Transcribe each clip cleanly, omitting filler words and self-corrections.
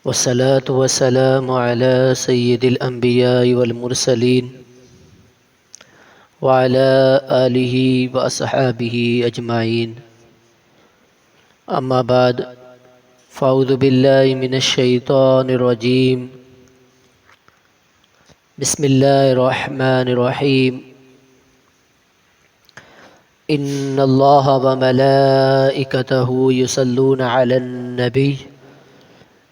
والصلاة والسلام على سيد الأنبياء والمرسلين وعلى آله وأصحابه أجمعين. أما بعد، فأعوذ بالله من الشيطان الرجيم. بسم الله الرحمن الرحيم. إن الله وملائكته يصلون على النبي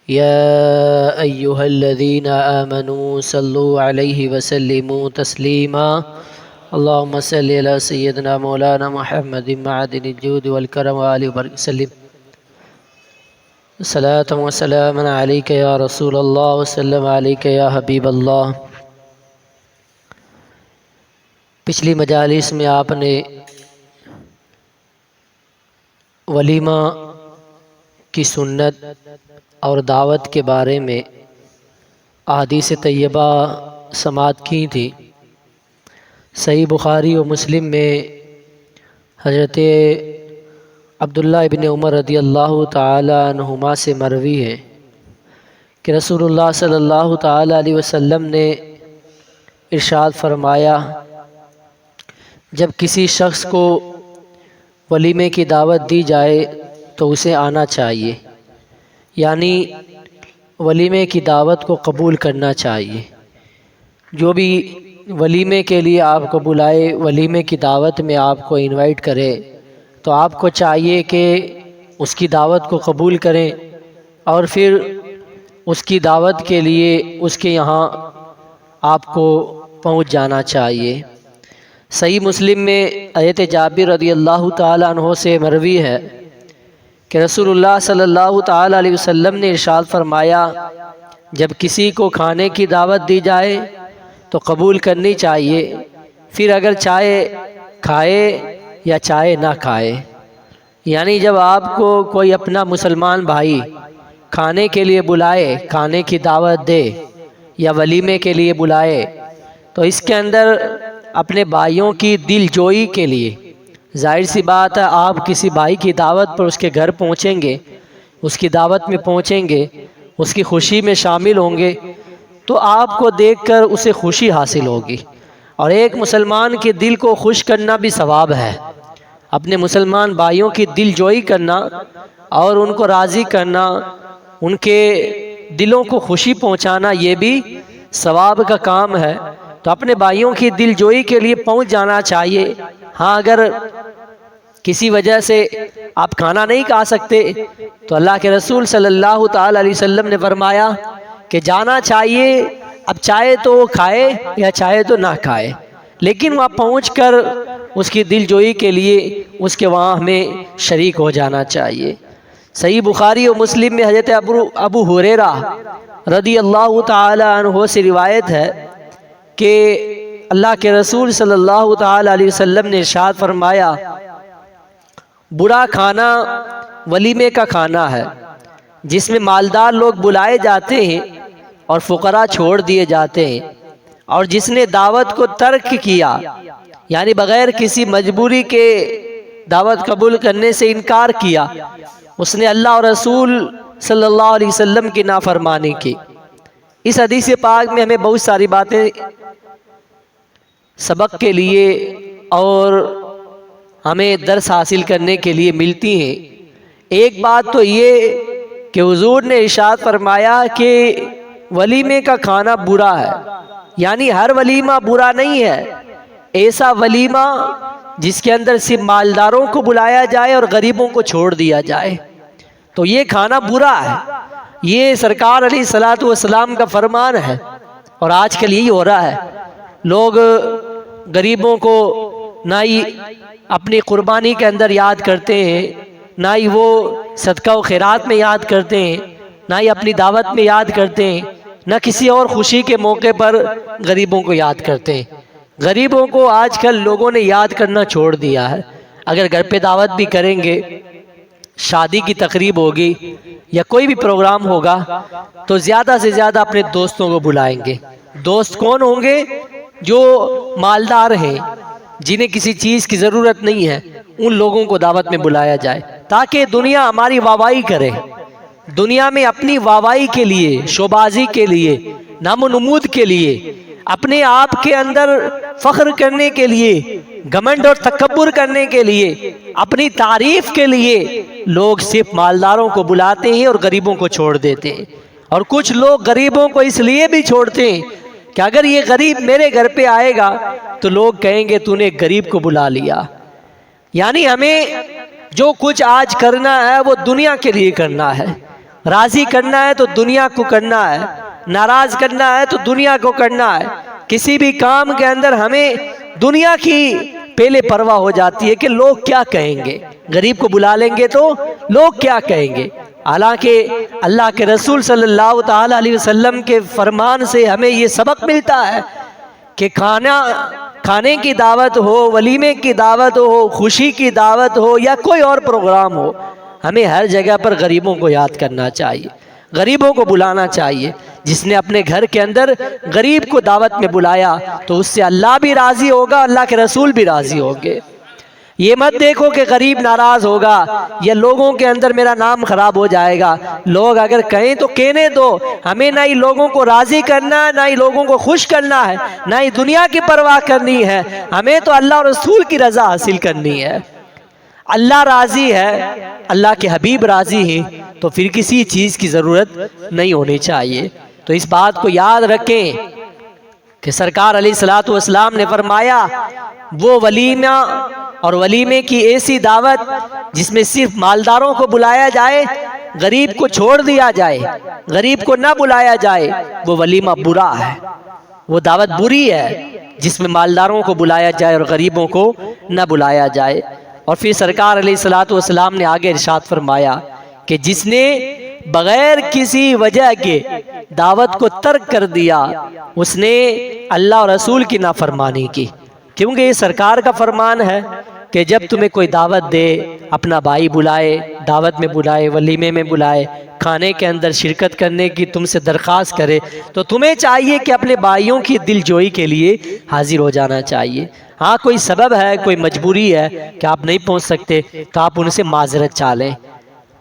يا أيها الذين آمنوا صلوا عليه وسلموا تسليما. اللهم صل على سيدنا مولانا محمد معدن الجود والكرم وآله وسلم. صلاة وسلاما عليك يا رسول الله وسلم عليك يا حبیب اللہ. پچھلی مجالس میں آپ نے ولیمہ کی سنت اور دعوت کے بارے میں احادیث طیبہ سماعت کی تھی. صحیح بخاری و مسلم میں حضرت عبداللہ ابن عمر رضی اللہ تعالی عنہما سے مروی ہے کہ رسول اللہ صلی اللہ تعالی علیہ وسلم نے ارشاد فرمایا، جب کسی شخص کو ولیمے کی دعوت دی جائے تو اسے آنا چاہیے، یعنی ولیمے کی دعوت کو قبول کرنا چاہیے. جو بھی ولیمے کے لیے آپ کو بلائے، ولیمے کی دعوت میں آپ کو انوائٹ کرے، تو آپ کو چاہیے کہ اس کی دعوت کو قبول کریں اور پھر اس کی دعوت کے لیے اس کے یہاں آپ کو پہنچ جانا چاہیے. صحیح مسلم میں حضرت جابر رضی اللہ تعالی عنہ سے مروی ہے کہ رسول اللہ صلی اللہ تعالی علیہ وسلم نے ارشاد فرمایا، جب کسی کو کھانے کی دعوت دی جائے تو قبول کرنی چاہیے، پھر اگر چاہے کھائے یا چاہے نہ کھائے. یعنی جب آپ کو کوئی اپنا مسلمان بھائی کھانے کے لیے بلائے، کھانے کی دعوت دے یا ولیمے کے لیے بلائے، تو اس کے اندر اپنے بھائیوں کی دل جوئی کے لیے، ظاہر سی بات ہے آپ کسی بھائی کی دعوت پر اس کے گھر پہنچیں گے، اس کی دعوت میں پہنچیں گے، اس کی خوشی میں شامل ہوں گے، تو آپ کو دیکھ کر اسے خوشی حاصل ہوگی. اور ایک مسلمان کے دل کو خوش کرنا بھی ثواب ہے. اپنے مسلمان بھائیوں کی دل جوئی کرنا اور ان کو راضی کرنا، ان کے دلوں کو خوشی پہنچانا، یہ بھی ثواب کا کام ہے. تو اپنے بھائیوں کی دل جوئی کے لیے پہنچ جانا چاہیے. ہاں اگر کسی وجہ سے آپ کھانا نہیں کھا سکتے تو اللہ کے رسول صلی اللہ تعالی علیہ وسلم نے فرمایا کہ جانا چاہیے، اب چاہے تو وہ کھائے یا چاہے تو نہ کھائے، لیکن وہاں پہنچ کر اس کی دل جوئی کے لیے اس کے وہاں ہمیں شریک ہو جانا چاہیے. صحیح بخاری و مسلم میں حضرت ابو ہریرہ رضی اللہ تعالی عنہ سے روایت ہے کہ اللہ کے رسول صلی اللہ تعالی علیہ وسلم نے ارشاد فرمایا، برا کھانا ولیمے کا کھانا ہے جس میں مالدار لوگ بلائے جاتے ہیں اور فقراء چھوڑ دیے جاتے ہیں، اور جس نے دعوت کو ترک کیا، یعنی بغیر کسی مجبوری کے دعوت قبول کرنے سے انکار کیا، اس نے اللہ اور رسول صلی اللہ علیہ وسلم کی نافرمانی کی. اس حدیث پاک میں ہمیں بہت ساری باتیں سبق کے لیے اور ہمیں درس حاصل کرنے کے لیے ملتی ہیں. ایک بات تو یہ کہ حضور نے ارشاد فرمایا کہ ولیمے کا کھانا برا ہے، یعنی ہر ولیمہ برا نہیں ہے. ایسا ولیمہ جس کے اندر صرف مالداروں کو بلایا جائے اور غریبوں کو چھوڑ دیا جائے، تو یہ کھانا برا ہے. یہ سرکار علیہ الصلوۃ والسلام کا فرمان ہے، اور آج کل یہی ہو رہا ہے. لوگ غریبوں کو نہ ہی اپنی قربانی کے اندر یاد کرتے ہیں، نہ ہی وہ صدقہ و خیرات میں یاد کرتے ہیں، نہ ہی اپنی دعوت میں یاد کرتے ہیں، نہ کسی اور خوشی کے موقع پر غریبوں کو یاد کرتے ہیں. غریبوں کو آج کل لوگوں نے یاد کرنا چھوڑ دیا ہے. اگر گھر پہ دعوت بھی کریں گے، شادی کی تقریب ہوگی یا کوئی بھی پروگرام ہوگا، تو زیادہ سے زیادہ اپنے دوستوں کو بلائیں گے. دوست کون ہوں گے؟ جو مالدار ہیں، جنہیں کسی چیز کی ضرورت نہیں ہے، ان لوگوں کو دعوت میں بلایا جائے تاکہ دنیا ہماری واہواہی کرے. دنیا میں اپنی واہوائی کے لیے، شوبازی کے لیے، نام و نمود کے لیے، اپنے آپ کے اندر فخر کرنے کے لیے، گھمنڈ اور تکبر کرنے کے لیے، اپنی تعریف کے لیے لوگ صرف مالداروں کو بلاتے ہیں اور غریبوں کو چھوڑ دیتے ہیں۔ اور کچھ لوگ غریبوں کو اس لیے بھی چھوڑتے ہیں کہ اگر یہ غریب میرے گھر پہ آئے گا تو لوگ کہیں گے تو نے غریب کو بلا لیا۔ یعنی ہمیں جو کچھ آج کرنا ہے وہ دنیا کے لیے کرنا ہے، راضی کرنا ہے تو دنیا کو کرنا ہے، ناراض کرنا ہے تو دنیا کو کرنا ہے۔ کسی بھی کام کے اندر ہمیں دنیا کی پہلے پرواہ ہو جاتی ہے کہ لوگ کیا کہیں گے، غریب کو بلا لیں گے تو لوگ کیا کہیں گے۔ حالانکہ اللہ کے رسول صلی اللہ تعالی علیہ وسلم کے فرمان سے ہمیں یہ سبق ملتا ہے کہ کھانے کی دعوت ہو، ولیمے کی دعوت ہو، خوشی کی دعوت ہو یا کوئی اور پروگرام ہو، ہمیں ہر جگہ پر غریبوں کو یاد کرنا چاہیے، غریبوں کو بلانا چاہیے۔ جس نے اپنے گھر کے اندر غریب کو دعوت میں بلایا تو اس سے اللہ بھی راضی ہوگا، اللہ کے رسول بھی راضی ہوں گے۔ یہ مت دیکھو کہ غریب ناراض ہوگا یا لوگوں کے اندر میرا نام خراب ہو جائے گا۔ لوگ اگر کہیں تو کہنے دو، ہمیں نہ ہی لوگوں کو راضی کرنا ہے، نہ ہی لوگوں کو خوش کرنا ہے، نہ ہی دنیا کی پرواہ کرنی ہے، ہمیں تو اللہ اور رسول کی رضا حاصل کرنی ہے۔ اللہ راضی ہے، اللہ کے حبیب راضی ہیں، تو پھر کسی چیز کی ضرورت نہیں ہونی چاہیے۔ تو اس بات کو یاد رکھیں کہ سرکار علیہ الصلوۃ والسلام نے فرمایا وہ ولیمہ اور ولیمے کی ایسی دعوت جس میں صرف مالداروں کو بلایا جائے، غریب کو چھوڑ دیا جائے، غریب کو نہ بلایا جائے، وہ ولیمہ برا ہے، وہ دعوت بری ہے جس میں مالداروں کو بلایا جائے اور غریبوں کو نہ بلایا جائے۔ اور پھر سرکار علیہ الصلوۃ والسلام نے آگے ارشاد فرمایا کہ جس نے بغیر کسی وجہ کے دعوت کو ترک کر دیا اس نے اللہ اور رسول کی نافرمانی کی، کیونکہ یہ سرکار کا فرمان ہے کہ جب تمہیں کوئی دعوت دے، اپنا بھائی بلائے، دعوت میں بلائے، ولیمے میں بلائے، کھانے کے اندر شرکت کرنے کی تم سے درخواست کرے تو تمہیں چاہیے کہ اپنے بھائیوں کی دل جوئی کے لیے حاضر ہو جانا چاہیے۔ ہاں کوئی سبب ہے، کوئی مجبوری ہے کہ آپ نہیں پہنچ سکتے تو آپ ان سے معذرت چاہیں،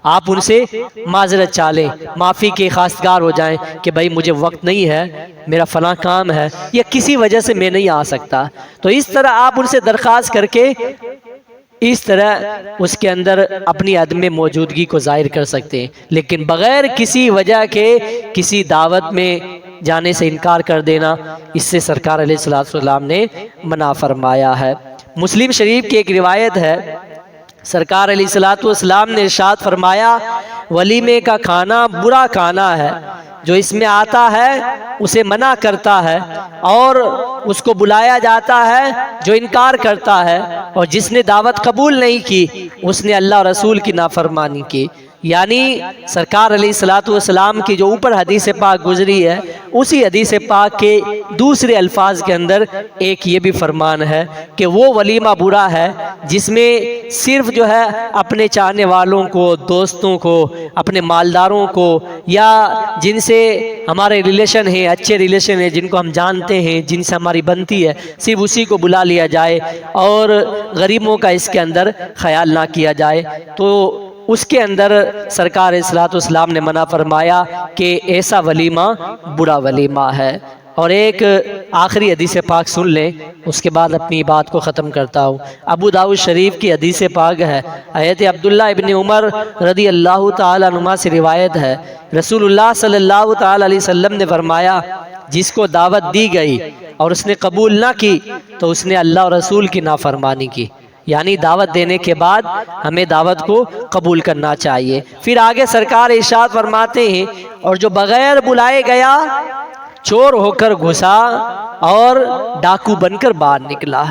آپ ان سے معذرت چاہیں، معافی کے خواستگار ہو جائیں کہ بھائی مجھے وقت نہیں ہے، میرا فلاں کام ہے یا کسی وجہ سے میں نہیں آ سکتا۔ تو اس طرح آپ ان سے درخواست کر کے اس طرح اس کے اندر اپنی عدم موجودگی کو ظاہر کر سکتے ہیں، لیکن بغیر کسی وجہ کے کسی دعوت میں جانے سے انکار کر دینا، اس سے سرکار علیہ السلام نے منع فرمایا ہے۔ مسلم شریف کی ایک روایت ہے، سرکار علیہ السلام نے ارشاد فرمایا ولیمے کا کھانا برا کھانا ہے، جو اس میں آتا ہے اسے منع کرتا ہے اور اس کو بلایا جاتا ہے جو انکار کرتا ہے، اور جس نے دعوت قبول نہیں کی اس نے اللہ اور رسول کی نافرمانی کی۔ یعنی سرکار علیہ السلام کی جو اوپر حدیث پاک گزری ہے، اسی حدیث پاک کے دوسرے الفاظ کے اندر ایک یہ بھی فرمان ہے کہ وہ ولیمہ برا ہے جس میں صرف جو ہے اپنے چاہنے والوں کو، دوستوں کو، اپنے مالداروں کو یا جن سے ہمارے ریلیشن ہیں، اچھے ریلیشن ہیں، جن کو ہم جانتے ہیں، جن سے ہماری بنتی ہے، صرف اسی کو بلا لیا جائے اور غریبوں کا اس کے اندر خیال نہ کیا جائے۔ تو اس کے اندر سرکار صلی والسلام نے منع فرمایا کہ ایسا ولیمہ برا ولیمہ ہے۔ اور ایک آخری حدیث پاک سن لیں، اس کے بعد اپنی بات کو ختم کرتا ہوں۔ ابو داؤد شریف کی حدیث پاک ہے، حضرت عبداللہ ابن عمر رضی اللہ تعالی عنہما سے روایت ہے، رسول اللہ صلی اللہ تعالی علیہ وسلم نے فرمایا جس کو دعوت دی گئی اور اس نے قبول نہ کی تو اس نے اللہ اور رسول کی نافرمانی کی۔ یعنی دعوت دینے کے بعد ہمیں دعوت کو قبول کرنا چاہیے۔ پھر آگے سرکار ارشاد فرماتے ہیں اور جو بغیر بلائے گیا چور ہو کر گھسا اور ڈاکو بن کر باہر نکلا،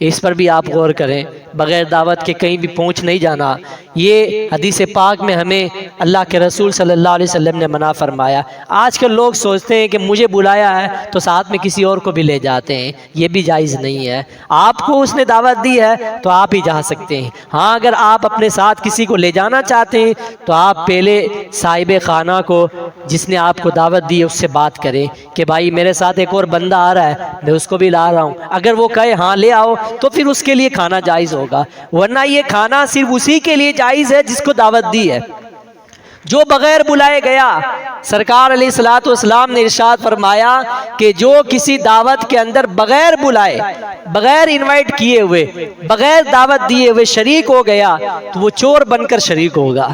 اس پر بھی آپ غور کریں، بغیر دعوت کے کہیں بھی پہنچ نہیں جانا۔ یہ حدیث پاک میں ہمیں اللہ کے رسول صلی اللہ علیہ وسلم نے منع فرمایا۔ آج کل لوگ سوچتے ہیں کہ مجھے بلایا ہے تو ساتھ میں کسی اور کو بھی لے جاتے ہیں، یہ بھی جائز نہیں ہے۔ آپ کو اس نے دعوت دی ہے تو آپ ہی جا سکتے ہیں۔ ہاں اگر آپ اپنے ساتھ کسی کو لے جانا چاہتے ہیں تو آپ پہلے صاحب خانہ کو، جس نے آپ کو دعوت دی ہے، اس سے بات کریں کہ بھائی میرے ساتھ ایک اور بندہ آ رہا ہے، میں اس کو بھی لا رہا ہوں۔ اگر وہ کہے ہاں لے آؤ تو پھر اس کے لیے کھانا جائز ہوگا، ورنہ یہ کھانا صرف اسی کے لیے جائز ہے جس کو دعوت دی ہے۔ جو بغیر بلائے گیا، سرکار علیہ الصلوۃ والسلام نے ارشاد فرمایا کہ جو کسی دعوت کے اندر بغیر بلائے، بغیر انوائٹ کیے ہوئے، بغیر دعوت دیے ہوئے شریک ہو گیا تو وہ چور بن کر شریک ہوگا،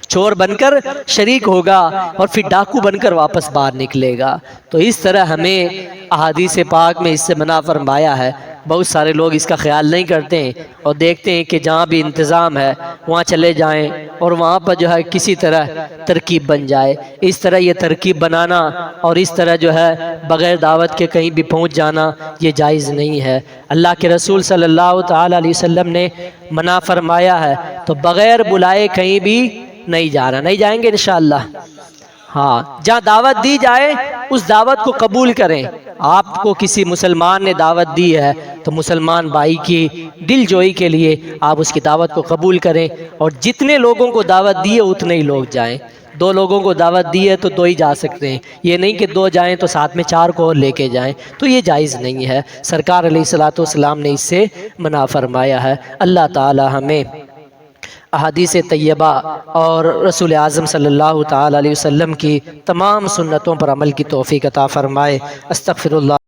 چور بن کر شریک ہوگا اور پھر ڈاکو بن کر واپس باہر نکلے گا۔ تو اس طرح ہمیں احادیث پاک میں اس سے منع فرمایا ہے۔ بہت سارے لوگ اس کا خیال نہیں کرتے ہیں اور دیکھتے ہیں کہ جہاں بھی انتظام ہے وہاں چلے جائیں اور وہاں پر جو ہے کسی طرح ترکیب بن جائے۔ اس طرح یہ ترکیب بنانا اور اس طرح جو ہے بغیر دعوت کے کہیں بھی پہنچ جانا یہ جائز نہیں ہے۔ اللہ کے رسول صلی اللہ تعالی علیہ وسلم نے منع فرمایا ہے، تو بغیر بلائے کہیں بھی نہیں جانا، نہیں جائیں گے انشاءاللہ۔ ہاں، جہاں دعوت دی جائے اس دعوت کو قبول کریں۔ آپ کو کسی مسلمان نے دعوت دی ہے تو مسلمان بھائی کی دل جوئی کے لیے آپ اس کی دعوت کو قبول کریں، اور جتنے لوگوں کو دعوت دی ہے اتنے ہی لوگ جائیں۔ 2 لوگوں کو دعوت دی ہے تو 2 ہی جا سکتے ہیں، یہ نہیں کہ 2 جائیں تو ساتھ میں 4 کو اور لے کے جائیں، تو یہ جائز نہیں ہے۔ سرکار علیہ الصلوۃ والسلام نے اس سے منع فرمایا ہے۔ اللہ تعالی ہمیں احادیث طیبہ اور رسول اعظم صلی اللہ تعالی علیہ وسلم کی تمام سنتوں پر عمل کی توفیق عطا فرمائے۔ استغفر اللہ۔